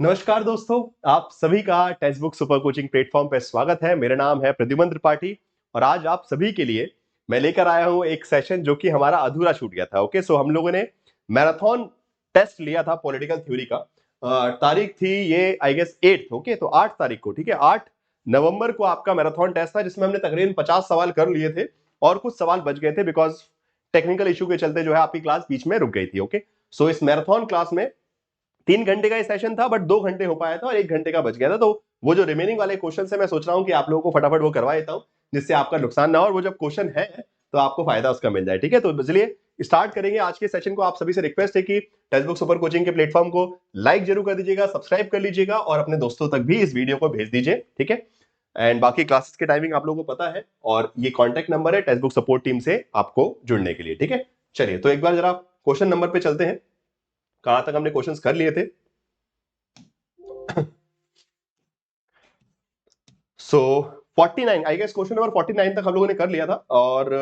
नमस्कार दोस्तों, आप सभी का text book super coaching platform पर स्वागत है। मेरा नाम है प्रद्युमन त्रिपाठी और आज आप सभी के लिए मैं लेकर आया हूं एक सेशन जो कि हमारा अधूरा छूट गया था। ओके, सो हम लोगों ने मैराथन टेस्ट लिया था पॉलिटिकल थ्योरी का। तारीख थी ये आई गेस 8। ओके, तो 8 तारीख को, ठीक है, 8 नवंबर को आपका मैराथन टेस्ट था जिसमें हमने तकरीबन 50 सवाल कर लिए थे और कुछ सवाल बच गए थे बिकॉज टेक्निकल इशू के चलते जो है आपकी क्लास बीच में रुक गई थी। ओके, सो इस मैराथन क्लास में 3 घंटे का ये सेशन था बट 2 घंटे हो पाया था और 1 घंटे का बच गया था। तो वो जो रिमेनिंग वाले क्वेश्चन है मैं सोच रहा हूँ कि आप लोगों को फटाफट वो करवा देता हूँ जिससे आपका नुकसान ना हो और वो जब क्वेश्चन है तो आपको फायदा उसका मिल जाए। ठीक है, तो चलिए स्टार्ट करेंगे आज के सेशन को। आप सभी से रिक्वेस्ट है कि टेक्स्ट बुक सुपर कोचिंग के प्लेटफॉर्म को लाइक जरूर कर दीजिएगा, सब्सक्राइब कर लीजिएगा और अपने दोस्तों तक भी इस वीडियो को भेज दीजिए। ठीक है, एंड बाकी क्लासेस के टाइमिंग आप लोगों को पता है और ये कॉन्टैक्ट नंबर है टेक्स्ट बुक सपोर्ट टीम से आपको जुड़ने के लिए। ठीक है, चलिए तो एक बार जरा क्वेश्चन नंबर पे चलते हैं। कहां तक हमने क्वेश्चंस कर लिए थे? सो 49 आई गेस क्वेश्चन नंबर 49 तक हम लोगों ने कर लिया था और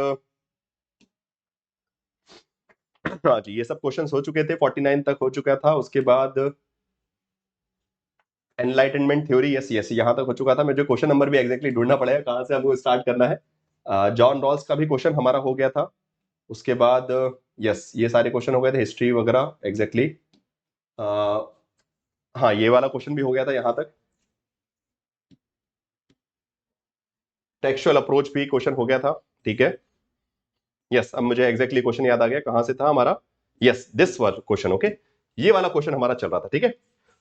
हाँ जी, ये सब क्वेश्चंस हो चुके थे, 49 तक हो चुका था। उसके बाद एनलाइटनमेंट थ्योरी, यस यस, यहां तक हो चुका था। मुझे क्वेश्चन नंबर भी एग्जैक्टली ढूंढना पड़ेगा कहां से हमको स्टार्ट करना है। जॉन रॉल्स का भी क्वेश्चन हमारा हो गया था। उसके बाद यस, ये सारे क्वेश्चन हो गए थे, हिस्ट्री वगैरह एग्जैक्टली। हाँ, ये वाला क्वेश्चन भी हो गया था यहां तक। टेक्सचुअल अप्रोच भी क्वेश्चन हो गया था। ठीक है, यस, अब मुझे एग्जैक्टली क्वेश्चन याद आ गया कहां से था हमारा। यस, दिस वाला क्वेश्चन। ओके, ये वाला क्वेश्चन हमारा चल रहा था। ठीक है,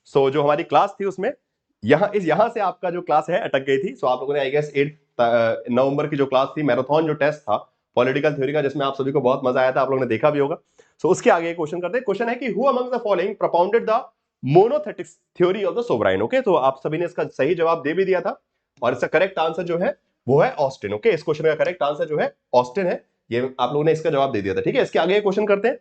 सो जो हमारी क्लास थी उसमें यहां से आपका जो क्लास है अटक गई थी। सो आप लोगों ने आई गेस 8 नवंबर की जो क्लास थी, मैराथन जो टेस्ट था पॉलिटिकल थ्योरी का, जिसमें आप सभी को बहुत मजा आया था, आप लोगों ने देखा भी होगा। सो उसके आगे क्वेश्चन करते हैं। क्वेश्चन है कि who among the following propounded the monothetic theory of the sovereign. Okay, तो आप सभी ने इसका सही जवाब दे भी दिया था और इसका करेक्ट आंसर जो है वो है ऑस्टिन। ओके, इस क्वेश्चन का करेक्ट आंसर जो है ऑस्टिन है। ये आप लोगों ने इसका जवाब दे दिया था। ठीक है, इसके आगे क्वेश्चन करते हैं।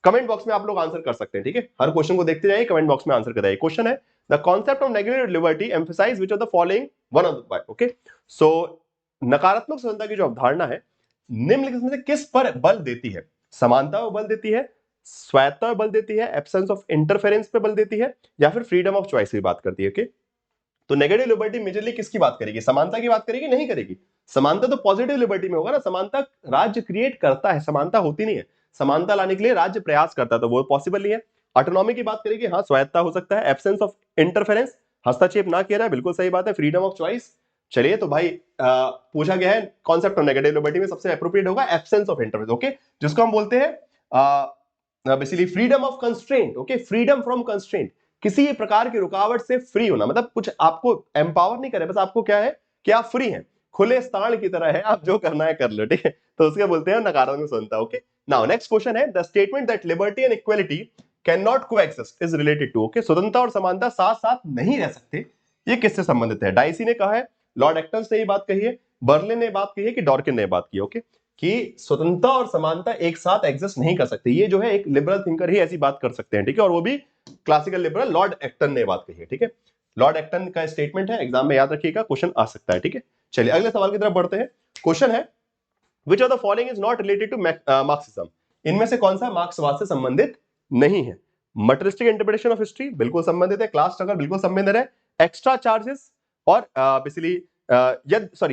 कमेंट बॉक्स में आप लोग आंसर कर सकते हैं। ठीक है, हर क्वेश्चन को देखते जाइए, कमेंट बॉक्स में आंसर कराइए। क्वेश्चन है the concept of negative liberty emphasise which of the following one of the. Okay, so नकारात्मक स्वतंत्रता की जो अवधारणा है निम्नलिखित में से किस पर बल देती है? समानता पर बल देती है, स्वायत्ता पर बल देती है, एब्सेंस ऑफ इंटरफेरेंस पे बल देती है, या फिर फ्रीडम ऑफ चॉइस की बात करती है। ओके, तो नेगेटिव लिबर्टी मेजरली किसकी बात करेगी? समानता की बात करेगी? नहीं करेगी। समानता तो पॉजिटिव लिबर्टी में होगा ना। समानता राज्य क्रिएट करता है, समानता होती नहीं है। समानता लाने के लिए राज्य प्रयास करता है, तो वो पॉसिबल नहीं है। ऑटोनॉमी की बात करेगी, हाँ, स्वायत्ता हो सकता है। एब्सेंस ऑफ इंटरफेरेंस, हस्तक्षेप ना किया जाए, बिल्कुल सही बात है। फ्रीडम ऑफ चॉइस, चलिए तो भाई पूछा गया है कॉन्सेप्ट ऑफ नेगेटिव लिबर्टी में सबसे अप्रोप्रिएट होगा एब्सेंस ऑफ इंटरफेरेंस। ओके, जिसको हम बोलते हैं basically freedom of constraint. Okay, freedom from constraint, किसी प्रकार की रुकावट से फ्री होना, मतलब कुछ आपको एम्पावर नहीं करे, बस आपको क्या है कि आप फ्री हैं, खुले स्थान की तरह है, आप जो करना है कर लो। ठीक है, तो उसके बोलते हैं नकारात्मक स्वतंत्रता। ओके, नाउ नेक्स्ट क्वेश्चन है the statement that liberty and equality can not coexist is related to. Okay, स्वतंत्रता और समानता साथ साथ नहीं रह सकते, ये किससे संबंधित है? डाइसी ने कहा है, लॉर्ड एक्टन ने ये बात कही है, बर्लिन ने बात कही है, कि डॉर्किन ने बात की। ओके, कि स्वतंत्रता और समानता एक साथ एग्जिस्ट नहीं कर सकते। ये जो है एक लिबरल थिंकर ही ऐसी बात कर सकते हैं। ठीक है, और वो भी क्लासिकल लिबरल लॉर्ड एक्टन ने बात कही है। ठीक है, लॉर्ड एक्टन का स्टेटमेंट है, एग्जाम में याद रखिएगा, क्वेश्चन आ सकता है। ठीक है, चलिए अगले सवाल की तरफ बढ़ते हैं। क्वेश्चन है which of the following is not related to Marxism. इनमें से कौन सा मार्क्सवाद से संबंधित नहीं है? मटेरिस्टिक इंटरप्रिटेशन ऑफ हिस्ट्री बिल्कुल संबंधित है, क्लास स्ट्रगल बिल्कुल संबंधित है, एक्स्ट्रा चार्जेस और बेसिकली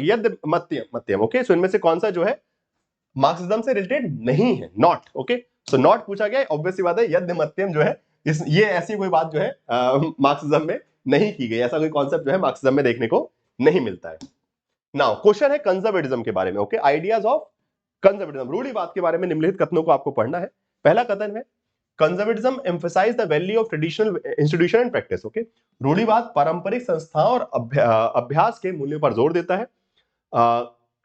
यद मत्यम मत्यम। ओके, सो इनमें से कौन सा जो है मार्क्सिज्म से रिलेटेड नहीं है? नॉट। ओके, सो नॉट पूछा गया, ऑब्वियस सी बात है, यद मत्यम जो है ये ऐसी कोई बात जो है मार्क्सिज्म में नहीं की गई, ऐसा कोई कॉन्सेप्ट जो है मार्क्सिज्म में देखने को नहीं मिलता है। नाउ क्वेश्चन है कंजर्वेटिज्म के बारे में। ओके, आइडियाज ऑफ कंजर्वेटिज्म, रूढ़िवाद के बारे में निम्नलिखित कथनों को आपको पढ़ना है। पहला कथन है conservatism emphasise the value of traditional institution and practice. Okay, रूढ़िवाद पारंपरिक संस्थाओं और अभ्यास के मूल्यों पर जोर देता है।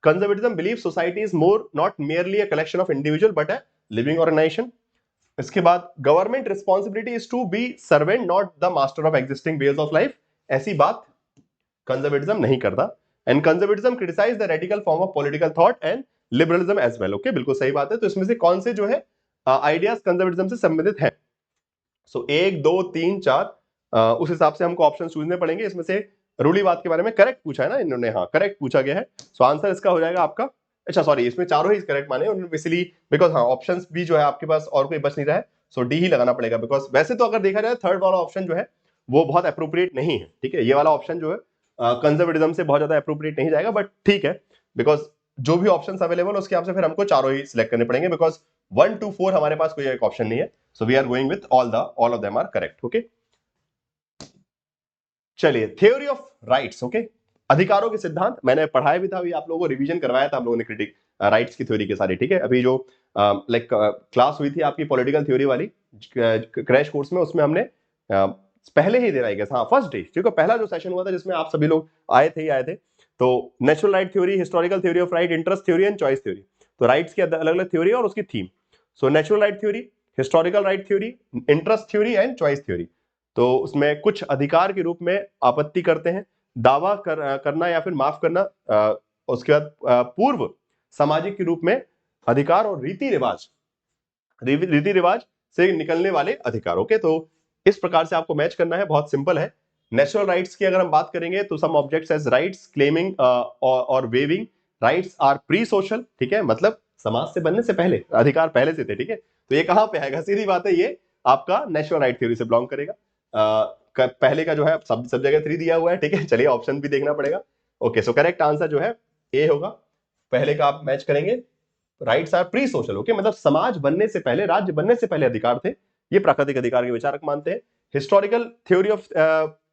Conservatism believe society is more not merely a collection of individual but a living organization. इसके बाद government responsibility is to be servant not the master of existing ways of life. ऐसी बात कंजर्वेटिज्म नहीं करता। And conservatism criticise the radical form of political thought and liberalism as well. Okay, बिल्कुल सही बात है। तो इसमें से कौन से जो है आइडियाज कंजर्वेटिज्म से संबंधित है? सो 1 2 3 4 उस हिसाब से हमको ऑप्शन चूजने पड़ेंगे। इसमें से रूढ़िवाद के बारे में करेक्ट पूछा है ना इन्होंने? हाँ, करेक्ट पूछा गया है। सो आंसर इसका हो जाएगा आपका, अच्छा सॉरी, इसमें चारों ही करेक्ट माने उन्होंने, इसलिए बिकॉज हाँ ऑप्शंस भी जो है आपके पास और कोई बच नहीं रहा है, सो डी ही लगाना पड़ेगा। बिकॉज वैसे तो अगर देखा जाए थर्ड वाला ऑप्शन जो है वो बहुत अप्रोप्रिएट नहीं है, ठीक है। ये वाला ऑप्शन जो है कंजर्वेटिज्म से बहुत ज्यादा अप्रोप्रिएट नहीं जाएगा, बट ठीक है, बिकॉज जो भी ऑप्शंस अवेलेबल उसके हिसाब से फिर हमको चारों ही सिलेक्ट करने पड़ेंगे, बिकॉज 1 to 4 हमारे पास कोई एक ऑप्शन नहीं है। So we are going with all of them are correct, okay. चलिए, थ्योरी ऑफ राइट्स, ओके, अधिकारों के सिद्धांत मैंने पढ़ाया भी था, अभी आप लोगों को रिवीजन करवाया था हम लोगों ने क्रिटिक राइट्स की थ्योरी के सारी, ठीक है। अभी जो लाइक क्लास हुई थी आपकी पॉलिटिकल थ्योरी वाली क्रैश कोर्स में, उसमें हमने पहले ही दे रहा है, हाँ फर्स्ट डे, ठीक है, पहला जो सेशन हुआ था जिसमें आप सभी लोग आए थे। तो natural right theory, historical theory of right, interest theory and choice theory. तो राइट्स की अलग अलग थ्योरी और उसकी theme. So natural right theory, historical right theory, interest theory and choice theory. तो उसमें कुछ अधिकार के रूप में आपत्ति करते हैं, दावा करना या फिर माफ करना, उसके बाद पूर्व सामाजिक के रूप में अधिकार, और रीति रिवाज से निकलने वाले अधिकार, ओके। तो इस प्रकार से आपको मैच करना है, बहुत सिंपल है। नेचुरल राइट्स की अगर हम बात करेंगे तो some objects as rights claiming और waiving rights are pre social, ठीक है, मतलब समाज से बनने से पहले अधिकार पहले से थे, ठीक है। तो ये कहां पे आएगा, सीधी बात है, ये आपका नेचुरल राइट थ्योरी से बिलोंग करेगा। पहले का जो है सब जगह 3 दिया हुआ है, ठीक है। चलिए ऑप्शन भी देखना पड़ेगा, ओके। सो करेक्ट आंसर जो है ए होगा, पहले का आप मैच करेंगे। Rights are pre social, okay, मतलब समाज बनने से पहले, राज्य बनने से पहले अधिकार थे, ये प्राकृतिक अधिकार के विचारक मानते हैं। हिस्टोरिकल थ्योरी ऑफ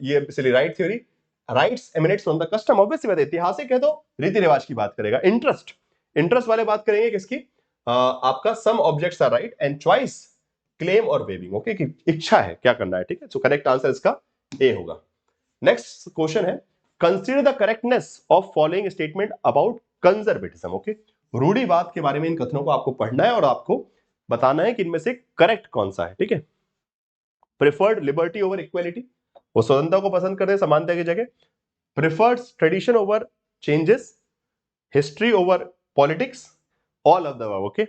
ये right theory, rights emanates from the custom, obviously बात है, ऐतिहासिक है तो रीति रिवाज की बात करेगा। इंटरेस्ट वाले बात करेंगे किसकी, आपका some objects are right, and choice claim और वेविंग, ओके, कि इच्छा है क्या करना है, ठीक है। सो करेक्ट आंसर इसका ए होगा। नेक्स्ट क्वेश्चन है, consider the correctness of following statement about conservatism, okay. रूढ़िवाद के बारे में इन कथनों को आपको पढ़ना है और आपको बताना है कि इनमें से करेक्ट कौन सा है, ठीक है। प्रेफर्ड लिबर्टी ओवर इक्वालिटी, वो स्वतंत्रता को पसंद करते हैं समानता की जगह। Preferred tradition over changes, history over politics, all of the above, okay.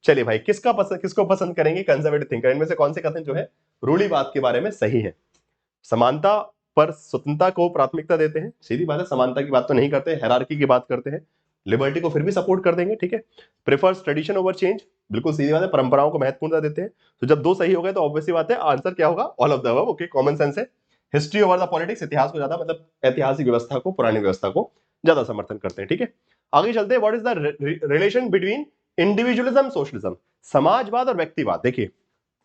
चलिए भाई, किसको पसंद करेंगे कंजर्वेटिव थिंकर, इनमें से कौन से कथन जो है रूढ़िवाद के बारे में सही है। समानता पर स्वतंत्रता को प्राथमिकता देते हैं, सीधी बात है, समानता की बात तो नहीं करते, हायरार्की की बात करते हैं। लिबर्टी को फिर भी सपोर्ट कर देंगे, ठीक है। प्रेफर्स ट्रेडिशन ओवर चेंज, बिल्कुल सीधी बात है, परंपराओं को महत्वपूर्णता देते हैं। तो जब दो सही हो गए तो ऑब्वियसली बात है आंसर क्या होगा, all of the above, okay, common sense है। हिस्ट्री ओवर द पॉलिटिक्स, इतिहास को ज्यादा, मतलब ऐतिहासिक व्यवस्था को, पुरानी व्यवस्था को ज्यादा समर्थन करते हैं, ठीक है। आगे चलते हैं, what is the relation between individualism socialism, समाजवाद और व्यक्तिवाद। देखिए,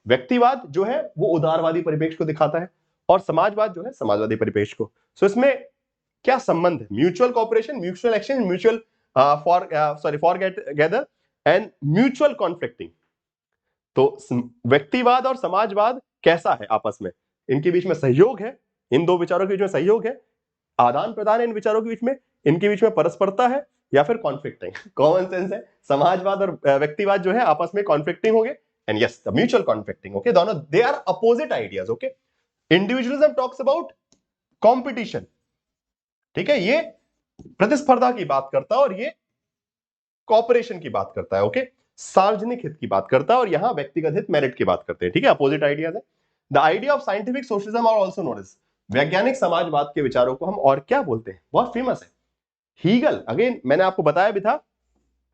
व्यक्तिवाद जो है वो उदारवादी परिप्रेक्ष्य को दिखाता है, और समाजवाद जो है समाजवादी परिप्रेक्ष्य को। सो इसमें क्या संबंध है, mutual cooperation, mutual exchange, mutual forgather and mutual conflicting. तो व्यक्तिवाद और समाजवाद कैसा है आपस में, इनके बीच में सहयोग है, इन दो विचारों के बीच में सहयोग है, आदान प्रदान है इन विचारों के बीच में, इनके बीच में परस्परता है, या फिर कॉन्फ्लिक्टिंग। कॉमन सेंस है, समाजवाद और व्यक्तिवाद जो है आपस में कॉन्फ्लिक्टिंग होंगे, and yes the mutual conflicting, okay, दोनों they are opposite ideas, okay. Individualism talks about competition, ठीक है, ये प्रतिस्पर्धा की बात करता है, और ये कॉपरेशन की बात करता है, ओके, सार्वजनिक हित की बात करता है, और यहां व्यक्तिगत हित, मेरिट की बात करते हैं, ठीक है, अपोजिट आइडियाज है। The idea of scientific socialism are also known as, वैज्ञानिक समाजवाद के विचारों को हम और क्या बोलते हैं, बहुत फेमस है, हीगल। अगेन मैंने आपको बताया भी था,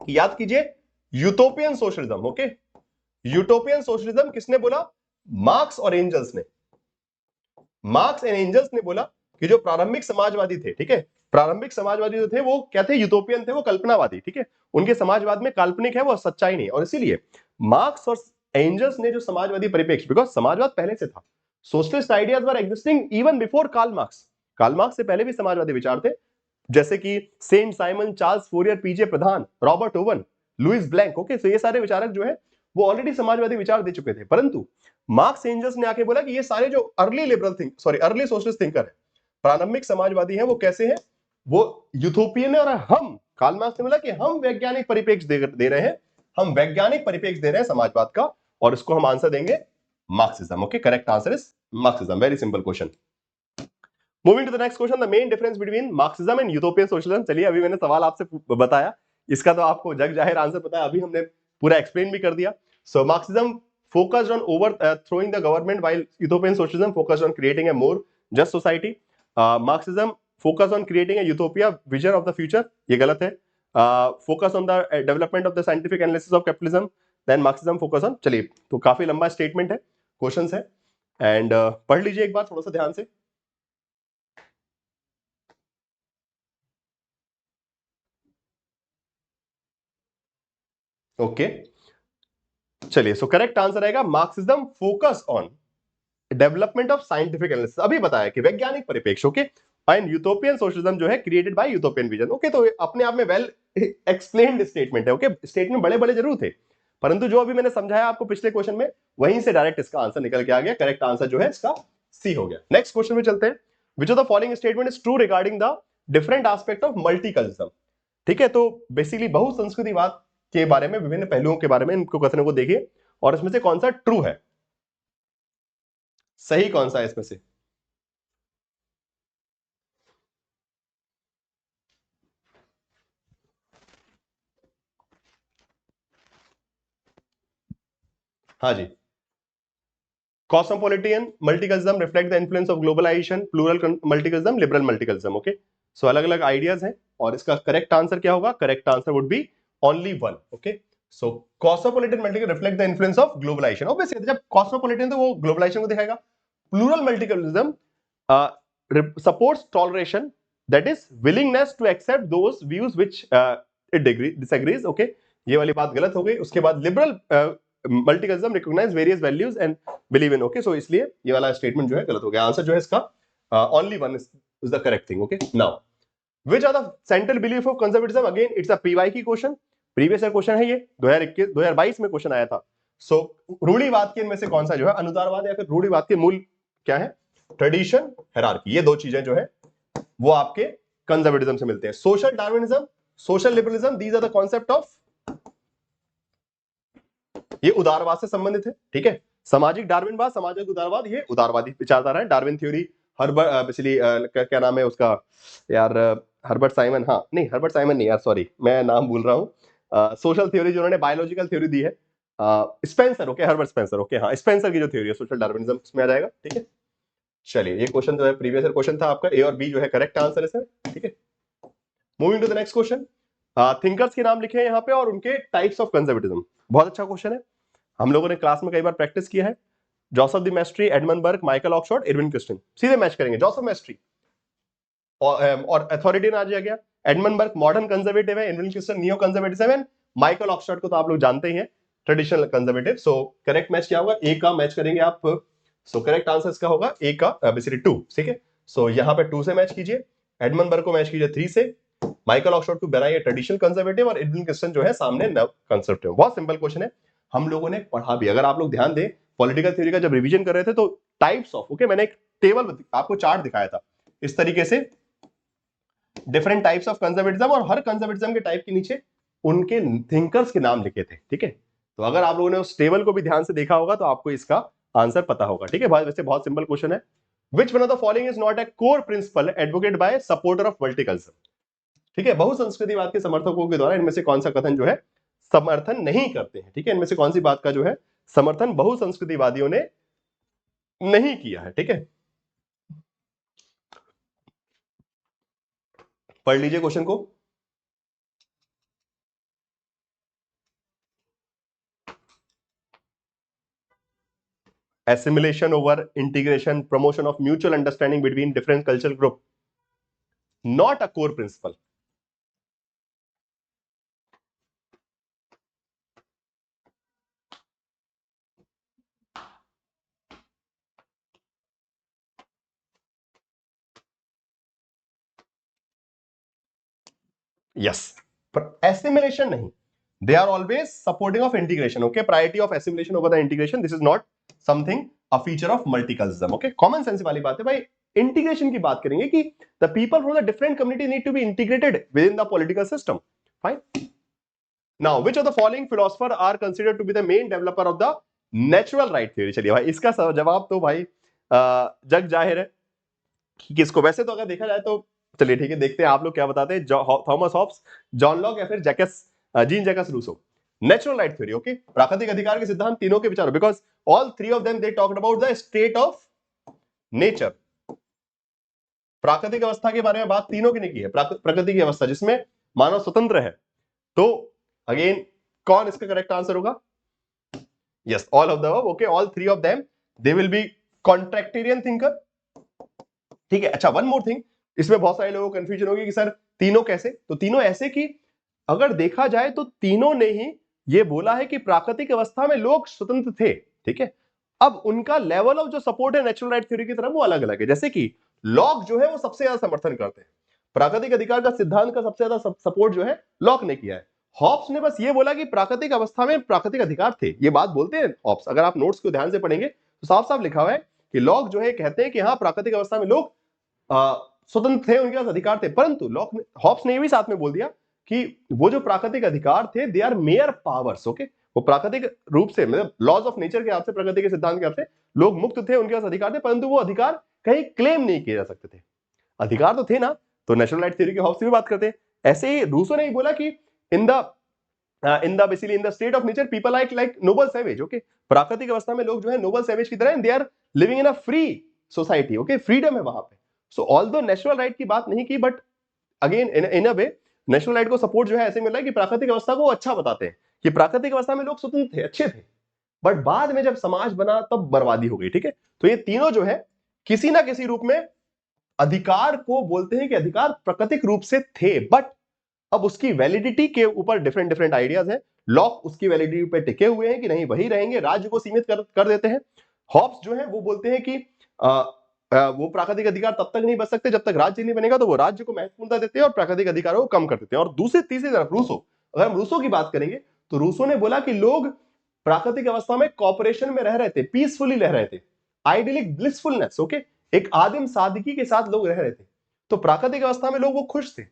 याद कीजिए, utopian socialism, okay. Utopian socialism किसने बोला, मार्क्स और एंजल्स ने। मार्क्स एंड एंजल्स ने बोला कि जो प्रारंभिक समाजवादी थे, ठीक है, प्रारंभिक समाजवादी जो थे वो क्या थे, यूटोपियन थे, वो कल्पनावादी, ठीक है, उनके समाजवाद में काल्पनिक है, वो सच्चाई नहीं, और इसीलिए मार्क्स और एंजल्स ने जो समाजवादी परिप्रेक्ष्य, बिकॉज समाजवाद पहले से था, socialist ideas were existing even before Karl Marx, Karl Marx से पहले भी समाजवादी विचार थे, जैसे कि Saint Simon, Charles Fourier, P J Proudhon, Robert Owen, Louis Blanc, okay. तो ये सारे विचारक जो है वो ऑलरेडी समाजवादी विचार दे चुके थे, परंतु मार्क्स एंजल्स ने आके बोला कि ये सारे जो अर्ली सोशलिस्ट थिंकर है, प्रारंभिक समाजवादी हैं, वो कैसे हैं, वो यूथोपियन है, और हम, कार्ल मार्क्स ने बोला कि हम वैज्ञानिक परिप्रेक्ष्य दे रहे हैं, हम वैज्ञानिक परिप्रेक्ष्य दे रहे हैं समाजवाद का, और इसको हम आंसर देंगे Marxism, okay, correct answer is Marxism, very simple question. Moving to the next question, the main difference between Marxism and utopian socialism. चलिए, अभी मैंने सवाल आपसे बताया, इसका तो आपको जग जाहिर आंसर पता है, अभी हमने पूरा एक्सप्लेन भी कर दिया। सो Marxism focused on overthrowing the government, while utopian socialism focused on creating a more just society. Marxism focused on creating a utopia vision of the future, ये गलत है। Focus on the development of the scientific analysis of capitalism, then Marxism focus on, चलिए, तो काफी लंबा statement है, questions है। And पढ़ लीजिए एक बार थोड़ा सा ध्यान से। ओके चलिए, सो करेक्ट आंसर आएगा Marxism focus on development of scientific analysis. अभी बताया कि वैज्ञानिक परिप्रेक्ष्य, ओके, एंड यूटोपियन सोशलिज्म जो है created by utopian vision. Okay, तो अपने आप में वेल एक्सप्लेन्ड स्टेटमेंट है। ओके, स्टेटमेंट बड़े बड़े जरूर थे, परंतु जो अभी मैंने समझाया आपको पिछले क्वेश्चन में, वहीं से डायरेक्ट इसका आंसर निकल के आ गया। करेक्ट आंसर जो है इसका सी हो गया। नेक्स्ट क्वेश्चन में चलते हैं। विच of the following statement is true regarding the different aspect of multiculturalism. ठीक है, तो बेसिकली बहुसंस्कृतिवाद के बारे में, विभिन्न पहलुओं के बारे में इनको कथनों को देखिए और इसमें से कौन सा ट्रू है, सही कौन सा है इसमें से। हाँ जी, cosmopolitan multiculturalism reflect the influence of globalisation, plural multiculturalism, liberal multiculturalism. Okay, so अलग अलग आइडियाज हैं और इसका करेक्ट आंसर क्या होगा? Correct answer would be only one. Okay, so cosmopolitan multiculturalism reflect the influence of globalization. Obviously जब cosmopolitan तो वो ग्लोबलाइजेशन को दिखाएगा। Plural multiculturism supports toleration, that is willingness to accept those views which it disagrees. Okay, ये वाली बात गलत हो गई। उसके बाद liberal multiculturalism recognise various values and believe in. Okay, so इसलिए ये वाला स्टेटमेंट जो है गलत हो गया। आंसर जो है इसका only one is the correct thing. Okay, now which are the central belief of conservatism? Again it's a PY की क्वेश्चन, प्रीवियस ईयर क्वेश्चन है ये, 2021 2022 में क्वेश्चन आया था। सो रूढ़िवाद के इनमें से कौन सा जो है अनुदारवाद या फिर रूढ़िवाद के मूल क्या है? ट्रेडिशन, हायरार्की, ये दो चीजें जो है वो आपके कंजर्वेटिज्म से मिलते हैं। Social Darwinism, social liberalism, these are the concept of, ये उदारवाद से संबंधित है। ठीक है, सामाजिक डार्विनवाद, सामाजिक उदारवाद, ये उदारवादी विचारधारा है। डार्विन थ्योरी, हर्बर्ट बेसिकली क्या नाम है उसका यार, हर्बर्ट साइमन, हाँ नहीं हर्बर्ट साइमन नहीं यार, सॉरी मैं नाम भूल रहा हूँ। सोशल थ्योरी जो उन्होंने बायोलॉजिकल थ्योरी दी है, Spencer. Okay, Herbert Spencer. Okay, हाँ स्पेंसर की जो थ्योरी है सोशल डार्विनिज्म उसमें आ जाएगा। ठीक है, चलिए ये क्वेश्चन जो है प्रीवियस ईयर क्वेश्चन था आपका, ए और बी जो है करेक्ट आंसर है सर। ठीक है, moving to the next question. Thinkers के नाम लिखे हैं यहाँ पे और उनके टाइप्स ऑफ कंजर्वेटिज्म। बहुत अच्छा क्वेश्चन है, हम लोगों ने क्लास में कई बार प्रैक्टिस किया है। Joseph de Maistre, Edmund Burke, Michael Oxford, Edwin Kristen, सीधे मैच करेंगे। जोसेफ मेस्ट्री और अथॉरिटेरियन आ जाएगा। एडमंड बर्ग मॉडर्न कंजर्वेटिव है, एडविन क्रिस्टन नियो कंजर्वेटिव है, माइकल ऑक्सफोर्ड को तो आप लोग जानते ही हैं, traditional conservative. So correct match क्या होगा? ए का मैच करेंगे आप। सो करेक्ट आंसर इसका होगा ए का बेसिकली 2। ठीक है, सो यहाँ पे 2 से मैच कीजिए, एडमंड बर्ग को मैच कीजिए 3 से, माइकल ऑक्सफोर्ड को बनाइए ट्रेडिशनल कंजर्वेटिव और एडविन क्रिस्टन जो है सामने नव कंजर्वेटिव। बहुत सिंपल क्वेश्चन है, हम लोगों ने पढ़ा भी। अगर आप लोग ध्यान दें पॉलिटिकल थ्योरी का जब रिवीजन कर रहे थे तो टाइप्स ऑफ, ओके, मैंने एक टेबल आपको चार्ट दिखाया था इस तरीके से, डिफरेंट टाइप्स ऑफ कंजर्वेटिज्म, और हर कंजर्वेटिज्म के टाइप के नीचे उनके थिंकर्स के नाम लिखे थे। ठीक है, तो अगर आप लोगों ने उस टेबल को भी ध्यान से देखा होगा तो आपको इसका आंसर पता होगा। ठीक है, वैसे बहुत सिंपल क्वेश्चन है। Which one of the following is not a core principle advocate by supporter of multiculture? ठीक है, बहुसंस्कृतिवाद के समर्थकों के द्वारा इनमें से कौन सा कथन जो है समर्थन नहीं करते हैं? ठीक है, इनमें से कौन सी बात का जो है समर्थन बहुसंस्कृतिवादियों ने नहीं किया है? ठीक है, पढ़ लीजिए क्वेश्चन को। assimilation over integration, promotion of mutual understanding between different cultural group, not a core principle. Yes, पर assimilation नहीं, they are always supporting of integration. Okay, priority of assimilation over the integration, this is not something a feature of multiculturalism. Okay, common sense वाली बात है भाई। Integration की बात करेंगे कि the people from the different community need to be integrated within the political system. Fine. Now, which of the following philosophers are considered to be the main developer of the natural right theory? चलिए भाई, इसका जवाब तो भाई जग जाहिर है कि किसको। वैसे तो अगर देखा जाए तो चलिए ठीक है, देखते हैं आप लोग क्या बताते हैं। थॉमस हॉब्स, जॉन लॉक या फिर Jean Jacques Rousseau. Natural right theory, okay, प्राकृतिक अधिकार के सिद्धांत तीनों के विचार, because all three of them they talked about the state of nature. प्राकृतिक अवस्था के बारे में बात तीनों की ने की है, प्रकृति की अवस्था जिसमें मानव स्वतंत्र है। तो अगेन कौन इसका करेक्ट आंसर होगा? Yes, all of the above. Okay, all three of them they will be contractarian thinker, ठीक है। अच्छा, वन मोर थिंग, इसमें बहुत सारे लोगों को कंफ्यूजन होगी कि सर तीनों कैसे, तो तीनों ऐसे कि अगर देखा जाए तो तीनों ने ही ये बोला है कि प्राकृतिक अवस्था में लोग स्वतंत्र थे, ठीक है। अब उनका लेवल ऑफ जो सपोर्ट है नेचुरल राइट थ्योरी की तरफ वो अलग अलग है। जैसे कि लॉक जो है वो सबसे ज्यादा समर्थन करते हैं, प्राकृतिक अधिकार का सिद्धांत का सबसे ज्यादा सपोर्ट जो है लॉक ने किया है। हॉब्स ने बस ये बोला कि प्राकृतिक अवस्था में प्राकृतिक अधिकार थे, ये बात बोलते हैं हॉब्स, अगर आप नोट्स को ध्यान से पढ़ेंगे तो साफ साफ लिखा हुआ है कि लॉक जो है कहते हैं कि हाँ प्राकृतिक अवस्था में लोग स्वतंत्र थे, उनके पास अधिकार थे, परंतु लॉक ने, हॉब्स ने ये भी साथ में बोल दिया कि वो जो प्राकृतिक अधिकार थे they are mere powers, okay. वो प्राकृतिक रूप से मतलब लॉज ऑफ नेचर के हिसाब से, प्रकृति के सिद्धांत के हिसाब से लोग मुक्त थे, उनके पास अधिकार थे, परंतु वो अधिकार कहीं क्लेम नहीं किए जा सकते थे। अधिकार तो थे ना, तो नेचुरल राइट थ्योरी के हॉब्स से भी बात करते हैं। ऐसे ही रूसो ने बोला कि in the basically in the state of nature people like noble savage, okay. प्राकृतिक अवस्था में लोग जो है नोबल सैवेज की तरह, they are living in a free society, okay, freedom है वहां पे। सो ऑल्दो नेचुरल राइट की बात नहीं की, but again in a way natural right को सपोर्ट जो है ऐसे मिल रहा है कि प्राकृतिक अवस्था को अच्छा बताते हैं कि प्राकृतिक अवस्था में लोग स्वतंत्र थे, अच्छे थे, बट बाद में जब समाज बना तब बर्बादी हो गई, ठीक है। तो ये तीनों जो है किसी ना किसी रूप में अधिकार को बोलते हैं कि अधिकार प्राकृतिक रूप से थे, बट अब उसकी वैलिडिटी के ऊपर डिफरेंट डिफरेंट आइडियाज हैं। लॉक उसकी वैलिडिटी पे टिके हुए हैं कि नहीं वही रहेंगे, राज्य को सीमित कर देते हैं। हॉब्स जो है वो बोलते हैं कि वो प्राकृतिक अधिकार तब तक नहीं बच सकते जब तक राज्य नहीं बनेगा, तो वो राज्य को महत्वपूर्णता देते हैं और प्राकृतिक अधिकारों को कम कर देते हैं। और दूसरी तीसरी तरफ रूसो, अगर हम रूसो की बात करेंगे तो रूसो ने बोला कि लोग प्राकृतिक अवस्था में कॉपरेशन में रह रहे थे, पीसफुली रह रहे थे, आइडियलिक ब्लिसफुलनेस, ओके, एक आदिम सादगी के साथ लोग रह रहे थे, तो प्राकृतिक अवस्था में लोग वो खुश थे।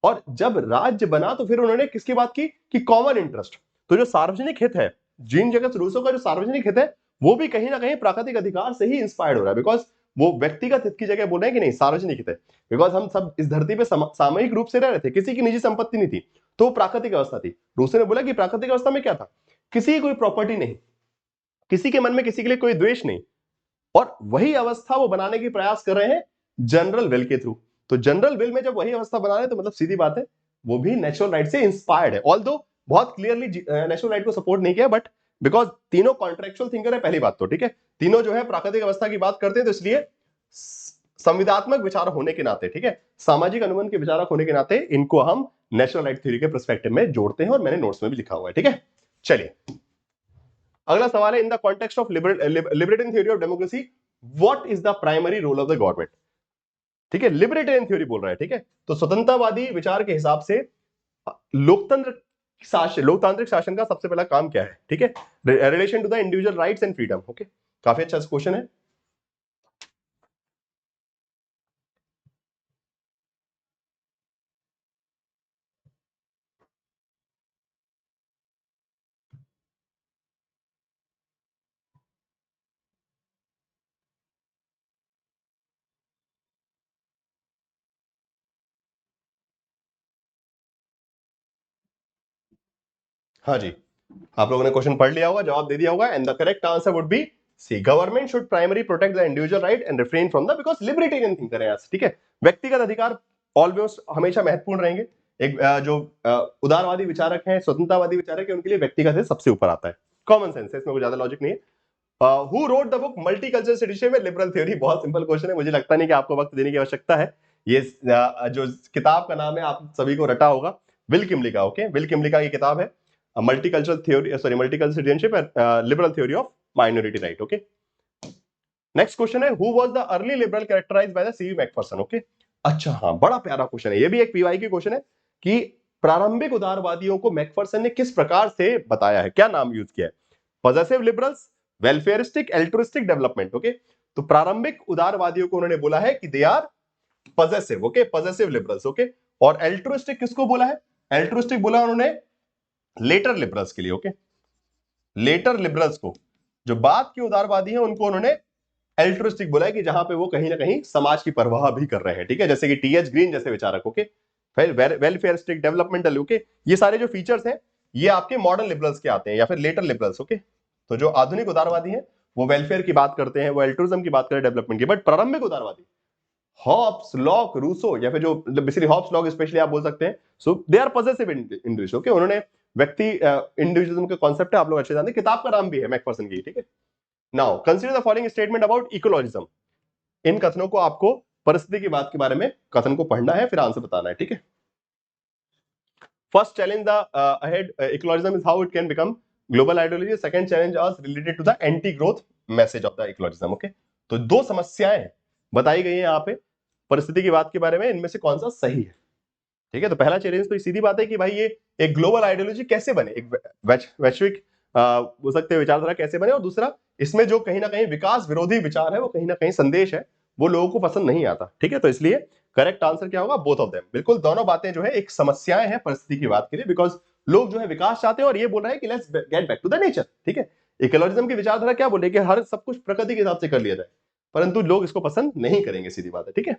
और जब राज्य बना तो फिर उन्होंने किसकी बात की कि कॉमन इंटरेस्ट, तो जो सार्वजनिक हित है, जीन जगत रूसो का जो सार्वजनिक हित है वो भी कहीं ना कहीं प्राकृतिक अधिकार से ही इंस्पायर्ड हो रहा है, बिकॉज वो व्यक्तिगत हित की जगह बोल रहे हैं कि नहीं सार्वजनिक हित है, बिकॉज हम सब इस धरती पे सामूहिक रूप से रह रहे थे, किसी की निजी संपत्ति नहीं थी, तो प्राकृतिक अवस्था थी। रूसो ने बोला कि प्राकृतिक अवस्था में क्या था, किसी की कोई प्रॉपर्टी नहीं, किसी के मन में किसी के लिए कोई द्वेष नहीं, और वही अवस्था वो बनाने की प्रयास कर रहे हैं जनरल विल के थ्रू। तो जनरल विल में जब वही अवस्था बना रहे हैं तो मतलब सीधी बात है वो भी नेचुरल राइट से इंस्पायर्ड है, ऑल्दो बहुत क्लियरली नेचुरल राइट को सपोर्ट नहीं किया, बट बिकॉज तीनों कॉन्ट्रेक्चुअल थिंकर है, पहली बात तो ठीक है, तीनों जो है प्राकृतिक अवस्था की बात करते हैं, तो इसलिए संविधात्मक विचार होने के नाते, ठीक है, सामाजिक अनुबंध के विचारक होने के नाते इनको हम नेचुरल राइट थ्योरी के पर्सपेक्टिव में जोड़ते हैं, और मैंने नोट्स में भी लिखा हुआ है, ठीक है। चलिए अगला सवाल है, in the context of libertarian theory of democracy what is the primary role of the government, ठीक है, लिबरेटरियन थ्योरी बोल रहा है, ठीक है। तो स्वतंत्रवादी विचार के हिसाब से लोकतांत्रिक शासन का सबसे पहला काम क्या है, ठीक है, relation to the individual rights and freedom, okay, काफी अच्छा क्वेश्चन है। हाँ जी, आप लोगों ने क्वेश्चन पढ़ लिया होगा, जवाब दे दिया होगा, and the correct answer would be C, government should primary protect the individual right and refrain from the, because libertarian thinker है, ठीक है, व्यक्तिगत अधिकार ऑलवेज हमेशा महत्वपूर्ण रहेंगे। एक जो उदारवादी विचारक हैं, स्वतंत्रवादी विचारक है, उनके लिए व्यक्तिगत हित सबसे ऊपर आता है, कॉमन सेंस है, इसमें कोई ज्यादा लॉजिक नहीं है। Who wrote the book multicultural citizenship and liberal theory, बहुत सिंपल क्वेश्चन है, मुझे लगता नहीं कि आपको वक्त देने की आवश्यकता है, ये जो किताब का नाम है आप सभी को रटा होगा, विल किमली का, ओके, विल किमली का ये किताब है, multicultural theory, sorry multicultural citizenship and liberal theory of minority right, okay. Next question है, who was the early liberal characterised by the C V Macpherson, okay. अच्छा हाँ, बड़ा प्यारा क्वेश्चन है, ये भी एक पीवाई की क्वेश्चन है कि प्रारंभिक उदारवादियों को मैकफर्सन ने किस प्रकार से बताया है, क्या नाम यूज किया है, positive liberals, welfaristic, altruistic development, okay. तो प्रारंभिक उदारवादियों को उन्होंने बोला है कि they are positive, okay, positive liberals, okay. और एल्ट्रुइस्टिक किसको बोला है, एल्ट्रुइस्टिक बोला उन्होंने लेटर लिबरल्स के लिए, ओके, लेटर लिबरल्स को, जो बाद के उदारवादी हैं उनको उन्होंने एल्ट्रुइस्टिक बोला है कि जहां पे वो कहीं ना कहीं समाज की परवाह भी कर रहे हैं, ठीक है, जैसे कि टीएच ग्रीन जैसे विचारक, ओके, फिर वेलफेयरिस्टिक, डेवलपमेंटल, ओके, ये सारे जो फीचर्स हैं ये आपके मॉडर्न लिबरल्स के आते हैं या फिर लेटर लिबरल्स, ओके। तो जो आधुनिक उदारवादी हैं वो वेलफेयर की बात करते हैं, वो एल्ट्रुइज्म की बात करें, डेवलपमेंट की, बट प्रारंभिक उदारवादी हॉब्स, लॉक, रूसो, या फिर जो बेसिकली हॉब्स, लॉक स्पेशली आप बोल सकते हैं, so they are positive individual, okay, उन्होंने व्यक्ति इंडिविजुअलिज्म के कॉन्सेप्ट है, आप लोग अच्छे जानते हैं, किताब का नाम भी है मैकफर्सन की, ठीक है। Now consider the following statement about ecologism. इन कथनों को आपको परिस्थिति की बात के बारे में कथन को पढ़ना है, फिर आंसर बताना है, ठीक है। First challenge the ahead ecologism is how it can become global ideology. Second challenge was related to the anti growth message of the ecologism. Okay, तो दो समस्याएं बताई गई हैं यहाँ पे परिस्थिति की बात के बारे में, इनमें से कौन सा सही है, ठीक है। तो पहला चैलेंज तो सीधी बात है कि भाई ये एक ग्लोबल आइडियोलॉजी कैसे बने, एक वैश्विक हो सकते विचारधारा कैसे बने, और दूसरा इसमें जो कहीं ना कहीं विकास विरोधी विचार है, वो कहीं ना कहीं संदेश है, वो लोगों को पसंद नहीं आता, ठीक है। तो इसलिए करेक्ट आंसर क्या होगा, बोथ ऑफ देम। बिल्कुल दोनों बातें जो है एक समस्याएं हैं परिस्थिति की बात के लिए, बिकॉज लोग जो है विकास चाहते हैं और ये बोल रहे हैं कि let's get back to the nature, ठीक है। इकोलॉजिज्म की विचारधारा क्या बोले कि हर सब कुछ प्रकृति के हिसाब से कर लिया जाए, परंतु लोग इसको पसंद नहीं करेंगे, सीधी बात है, ठीक है।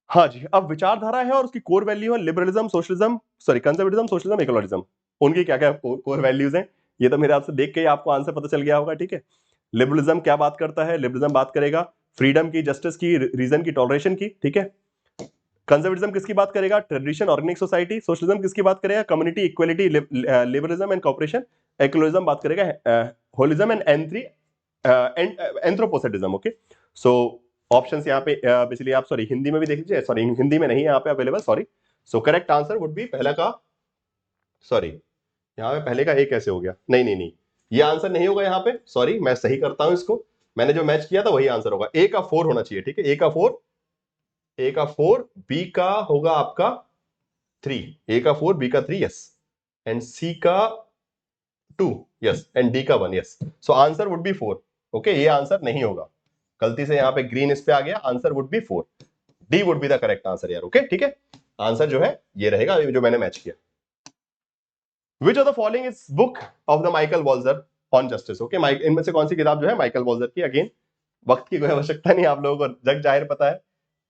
हाँ जी, अब विचारधारा है और उसकी कोर वैल्यू है liberalism, socialism, sorry conservatism, socialism, ecologism. उनकी क्या क्या कोर वैल्यूज हैं, ये तो मेरे आपसे देख के ही आपको आंसर पता चल गया होगा, ठीक है। लिबरलिज्म क्या बात करता है, लिबरलिज्म बात करेगा फ्रीडम की, जस्टिस की, रीजन की, टॉलरेशन की, ठीक है। कंजर्वेटिज्म किसकी बात करेगा, ट्रेडिशन, ऑर्गेनिक सोसाइटी। सोशलिज्म किसकी बात करेगा, community, equality, liberalism and cooperation. Ecologism बात करेगा holism and anthropocentrism. Okay, so options यहाँ पे बेसिकली आप सॉरी हिंदी में भी देख लीजिए, सॉरी हिंदी में नहीं है यहाँ पे available, sorry. So correct answer would B पहला का, सॉरी यहाँ पे पहले का ए कैसे हो गया, नहीं नहीं नहीं, ये आंसर नहीं होगा यहाँ पे, सॉरी मैं सही करता हूं इसको, मैंने जो मैच किया था वही आंसर होगा, ए का 4 होना चाहिए, ठीक है। ए का 4, ए का 4, बी का होगा आपका 3, ए का 4, बी का 3, यस, एंड सी का 2, यस, एंड डी का 1, yes. So answer would B 4। Okay, ये आंसर नहीं होगा, गलती से यहाँ पे ग्रीन इस पे आ गया, answer would B 4, D would be the correct answer यार। ओके, ठीक है, आंसर जो है ये रहेगा जो मैंने मैच किया। Which of the following is book of the Michael Walzer on justice. Okay, इनमें से कौन सी किताब जो है माइकल वॉल्जर की, अगेन वक्त की कोई आवश्यकता नहीं, आप लोगों को जग जाहिर पता है,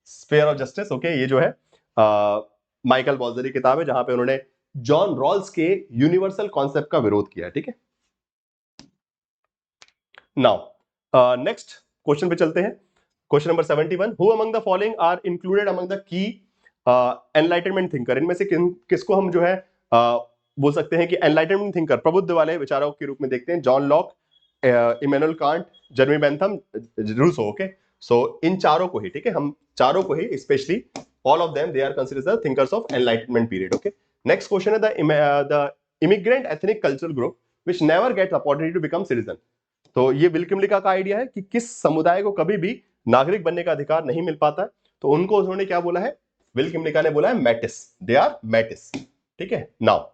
स्पेयर ऑफ जस्टिस। ओके, ये जो है माइकल वॉल्जर की किताब है जहां पे उन्होंने जॉन रॉल्स के यूनिवर्सल कॉन्सेप्ट का विरोध किया, ठीक है। नाउ नेक्स्ट क्वेश्चन पे चलते हैं, question number 71। Who among the following are included among the key enlightenment thinker. इनमें से किसको हम जो है बोल सकते हैं कि एनलाइटनमेंट थिंकर, प्रबुद्ध वाले विचारकों के रूप में देखते हैं, John Locke, Immanuel Kant, Jeremy Bentham, Rousseau. Okay, so इन चारों को ही, ठीक है, हम चारों को ही specially all of them they are considered the thinkers of enlightenment period. Okay, next question है the immigrant ethnic cultural group which never gets opportunity to become citizen. तो ये विल किमलिका का आइडिया है कि किस समुदाय को कभी भी नागरिक बनने का अधिकार नहीं मिल पाता है, तो उनको उन्होंने क्या बोला है, विल किमलिका ने बोला है मैटिस, दे आर मैटिस, ठीक है। नाउ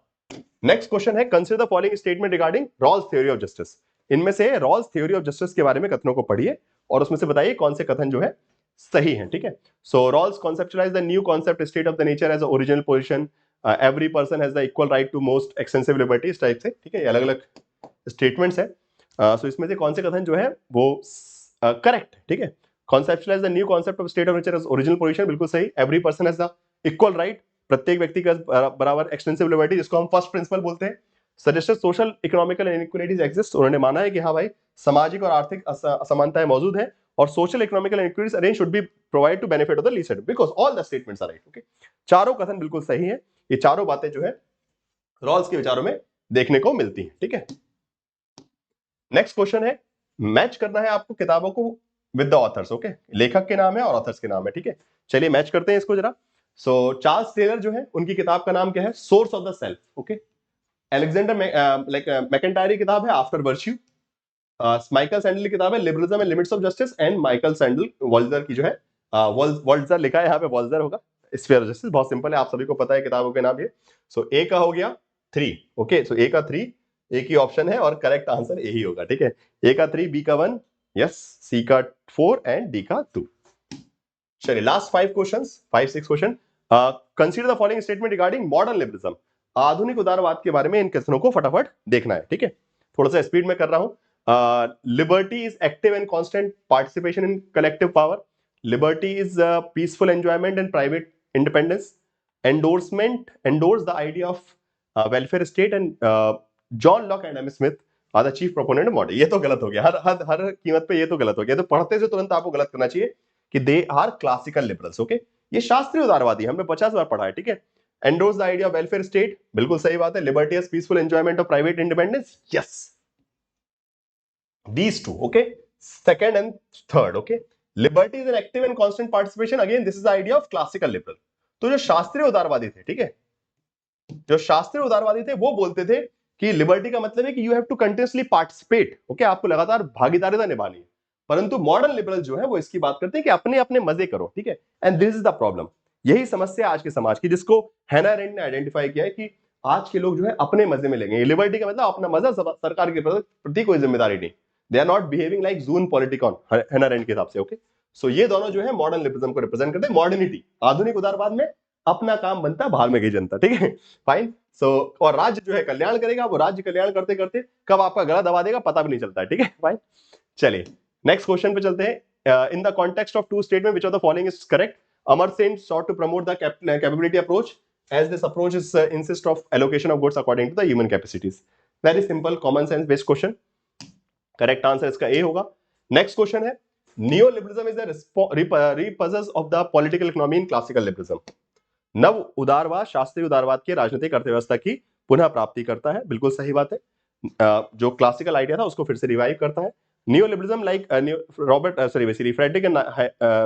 नेक्स्ट क्वेश्चन है consider the following statement regarding Rawls theory of justice. इनमें से रॉल्स थ्योरी ऑफ जस्टिस के बारे में कथनों को पढ़िए और उसमें से बताइए कौन से कथन जो है सही है, ठीक है। So Rawls conceptualise the new concept state of the nature as original position, every person has the equal right to most extensive liberty, इस टाइप से, ठीक है, ये अलग अलग स्टेटमेंट्स है। सो इसमें से कौन से कथन जो है वो करेक्ट, ठीक है। Conceptualize the new concept of state of nature as original position, बिल्कुल सही। Every person has the equal right, प्रत्येक व्यक्ति का बराबर एक्सटेंसिव लिबर्टी, जिसको हम फर्स्ट प्रिंसिपल बोलते हैं। Suggested social economical inequalities exist, उन्होंने माना है कि हाँ भाई सामाजिक और आर्थिक असमानताएं मौजूद है, और social economical inequalities arrange should be provide to benefit of the least because all the statements are right. Okay, चारों कथन बिल्कुल सही है, ये चारों बातें जो है रॉल्स के विचारों में देखने को मिलती है, ठीक है। नेक्स्ट क्वेश्चन है, मैच करना है आपको किताबों को विद द ऑथर्स। ओके, लेखक के नाम है और ऑथर्स के नाम है, ठीक है। चलिए मैच करते हैं इसको जरा। सो चार्ल्स टेलर जो है उनकी किताब का नाम क्या है, source of the self. Okay, Alexander McIntyre की किताब है आफ्टर वर्च्यू, माइकल सैंडल की किताब है liberalism and limits of justice, and Michael Sandel Walzer की जो है वॉल्जर लिखा है यहाँ पे, वॉल्जर होगा, स्फीयर ऑफ जस्टिस, बहुत सिंपल है, आप सभी को पता है किताबों के नाम ये। सो ए का हो गया 3। ओके, सो ए का 3 एक ही ऑप्शन है और करेक्ट आंसर यही होगा, ठीक है। ए का 3, बी का 1, यस, सी का 4 एंड डी का 2। चलिए last 5 questions, 5-6 question. Consider the following statement regarding modern liberalism. आधुनिक उदारवाद के बारे में इन कथनों को फटाफट देखना है, ठीक है, थोड़ा सा स्पीड में कर रहा हूं। Liberty is active and constant participation in collective power, liberty is peaceful enjoyment and private independence, endorse the idea of welfare state, and John Locke and Adam Smith are the chief proponent model. ये तो गलत हो गया, हर कीमत पे ये तो गलत हो गया, तो पढ़ते से तुरंत आपको गलत करना चाहिए कि they are classical liberals. Okay, ये शास्त्रीय उदारवादी हमने 50 बार पढ़ा है, ठीक है। Endorse the idea of welfare state, बिल्कुल सही बात है। Liberty is peaceful enjoyment of private independence, yes. These two, okay, second and third, okay. Liberty is an active and constant participation. Again, this is the idea of classical liberal. तो जो शास्त्रीय उदारवादी थे, ठीक है, जो शास्त्रीय उदारवादी थे वो बोलते थे कि लिबर्टी का मतलब है कि you have to continuously participate, okay, आपको लगातार भागीदारिता निभानी है। परंतु मॉडर्न लिबरल जो है वो इसकी बात करते हैं कि अपने अपने मजे करो, ठीक है। And this is the problem, यही समस्या आज के समाज की, जिसको हैना अरेंट ने आइडेंटिफाई किया है कि आज के लोग जो है अपने मजे में लेंगे। लिबर्टी का मतलब अपना मजा, सरकार के प्रति कोई जिम्मेदारी नहीं। They are not behaving like zoon politikon, Hannah Arendt के हिसाब से, ओके। सो ये दोनों जो है मॉडर्न लिबरलिज्म को रिप्रेजेंट करते हैं। मॉडर्निटी, आधुनिक उदारवाद में अपना काम बनता है, बाहर में गई जनता, ठीक है, फाइन। सो और राज्य जो है कल्याण करेगा, वो राज्य कल्याण करते करते कब आपका गला दबा देगा पता भी नहीं चलता है, ठीक है, फाइन। चलिए नेक्स्ट क्वेश्चन पे चलते हैं। In the context of two statement which of the following is correct? Amar Sen sought to promote the capability approach, as this approach is insist of allocation of goods according to the human capacities. Very simple common sense based question. Correct answer इसका A होगा। Next question है, neoliberalism is the reprise of the political economy in classical liberalism. नव उदारवाद शास्त्रीय उदारवाद के राजनीतिक अर्थव्यवस्था की पुनः प्राप्ति करता है, बिल्कुल सही बात है। जो क्लासिकल आइडिया था उसको फिर से रिवाइव करता है। Neoliberalism like Friedrich and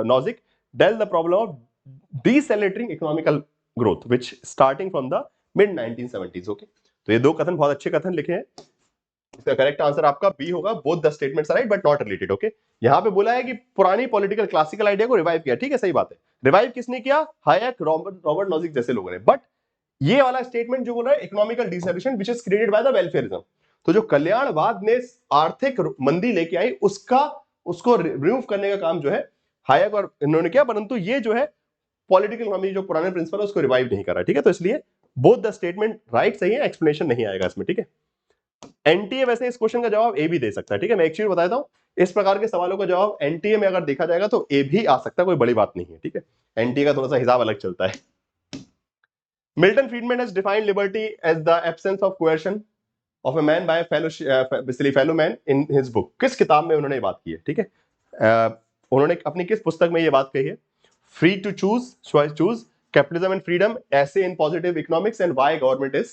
Nozick dealt the problem of decelerating economical growth which starting from the mid 1970s, okay। तो ये दो कथन बहुत अच्छे कथन लिखे हैं। इसका करेक्ट आंसर आपका बी होगा। Both the statements are right but not related, okay. यहां पे बोला है कि पुरानी पॉलिटिकल क्लासिकल आइडिया को रिवाइव किया, ठीक है, सही बात है। रिवाइव किसने किया? हायक, रॉबर्ट नॉजिक जैसे लोगों ने। बट ये वाला स्टेटमेंट जो बोल रहा है economical deceleration which is created by the welfarism, तो जो कल्याणवाद ने आर्थिक मंदी लेके आई उसको रिमूव करने का काम जो है हायक और इन्होंने किया। परंतु ये जो है पॉलिटिकल इकोनॉमी जो पुराने प्रिंसिपल है उसको रिवाइव नहीं कर रहा, ठीक है। तो इसलिए बोथ द स्टेटमेंट राइट सही है, एक्सप्लेनेशन नहीं आएगा इसमें, ठीक है। एनटीए वैसे इस क्वेश्चन का जवाब ए भी दे सकता है, ठीक है। मैं एक चीज बता देता हूं, इस प्रकार के सवालों का जवाब एनटीए में अगर देखा जाएगा तो ए भी आ सकता है, कोई बड़ी बात नहीं है, ठीक है। एनटीए का थोड़ा सा हिसाब अलग चलता है। Milton Friedman has defined liberty as the absence of coercion of a man by fellow man in his book. किस किताब में उन्होंने बात की है, ठीक है। उन्होंने अपनी किस पुस्तक में ये बात कही है? Free to choose capitalism and freedom, essays in positive economics and why government is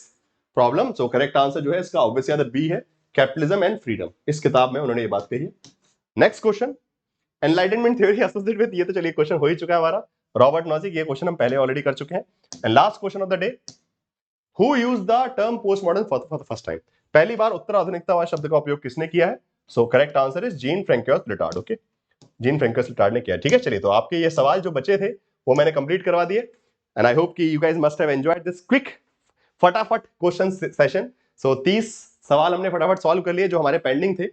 problem. So correct answer जो है इसका ऑब्वियसली बी है, कैपिटलिज्म एंड फ्रीडम। इस किताब में उन्होंने ये बात कही है। Next question, enlightenment theory associated with, ये तो चलिए क्वेश्चन हो ही चुका है हमारा, रॉबर्ट नॉजिक। ये क्वेश्चन हम पहले ऑलरेडी कर चुके हैं। And last question of the day, who used the term post modern for the first time? पहली बार उत्तर आधुनिकतावाद शब्द का उपयोग किसने किया है? So correct answer is Jean Francois Lyotard, okay, Jean Francois Lyotard ने किया, ठीक है। चलिए तो आपके ये सवाल जो बचे थे वो मैंने कंप्लीट करवा दिए। एंड आई होप कि you guys must have enjoyed this quick फटाफट क्वेश्चन सेशन। सो 30 सवाल हमने फटाफट सॉल्व कर लिए जो हमारे पेंडिंग थे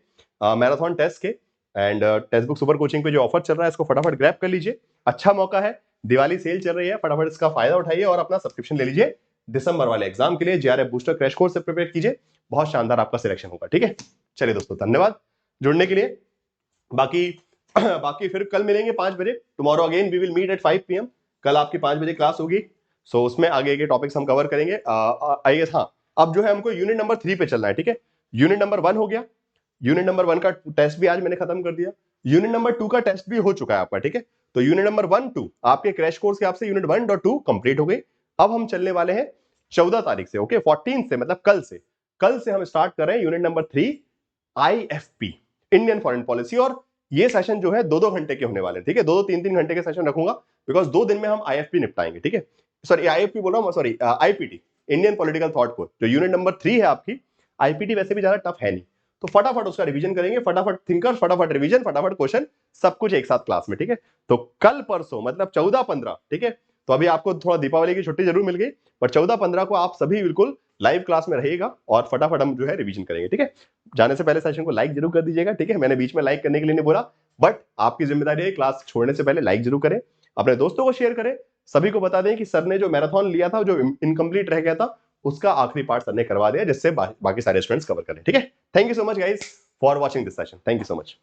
मैराथन टेस्ट के। And text book super coaching पे जो ऑफर चल रहा है इसको फटाफट ग्रैब कर लीजिए, अच्छा मौका है, दिवाली सेल चल रही है, फटाफट इसका फायदा उठाइए और अपना सब्सक्रिप्शन ले लीजिए दिसंबर वाले एग्जाम के लिए। जेआरएफ बूस्टर क्रैश कोर्स से प्रिपेयर कीजिए, बहुत शानदार आपका सिलेक्शन होगा, ठीक है। चलिए दोस्तों, धन्यवाद जुड़ने के लिए। बाकी फिर कल मिलेंगे 5 बजे। Tomorrow again we will meet at 5 PM। कल आपकी 5 बजे क्लास होगी। सो उसमें आगे के टॉपिक्स हम कवर करेंगे। आई गेस हाँ, अब जो है हमको यूनिट नंबर 3 पे चलना है, ठीक है। यूनिट नंबर 1 हो गया, यूनिट नंबर 1 का टेस्ट भी आज मैंने खत्म कर दिया, यूनिट नंबर 2 का टेस्ट भी हो चुका है आपका, ठीक है। तो यूनिट नंबर 1, 2 आपके क्रैश कोर्स के आपसे यूनिट 1 और 2 कंप्लीट हो गई। अब हम चलने वाले हैं 14 तारीख से, ओके, 14 से, मतलब कल से हम स्टार्ट कर रहे हैं unit number 3 IFP, Indian foreign policy. और ये सेशन जो है 2-2 घंटे के होने वाले हैं, ठीक है। 2-2, 3-3 घंटे के सेशन रखूंगा बिकॉज 2 दिन में हम IFP निपटाएंगे, ठीक है। सॉरी IFP बोल रहा हूं, sorry IPT, Indian political thought course, जो यूनिट नंबर 3 है आपकी। IPT वैसे भी ज्यादा टफ है नहीं, तो फटाफट उसका रिवीजन करेंगे, फटाफट थिंकर, फटाफट रिवीजन, फटाफट क्वेश्चन, सब कुछ एक साथ क्लास में, ठीक है। तो कल परसों मतलब 14-15, ठीक है। तो अभी आपको थोड़ा दीपावली की छुट्टी जरूर मिल गई, पर 14-15 को आप सभी बिल्कुल लाइव क्लास में रहेगा और फटाफट हम जो है रिवीजन करेंगे, ठीक है। जाने से पहले सेशन को लाइक जरूर कर दीजिएगा, ठीक है। मैंने बीच में लाइक करने के लिए नहीं बोला, बट आपकी जिम्मेदारी है क्लास छोड़ने से पहले लाइक जरूर करें, अपने दोस्तों को शेयर करें, सभी को बता दें कि सर ने जो मैराथन लिया था, जो इनकम्प्लीट रह गया था, उसका आखिरी पार्ट सर ने करवा दिया, जिससे बाकी सारे स्टूडेंट्स कवर करें, ठीक है। Thank you so much guys for watching this session, thank you so much.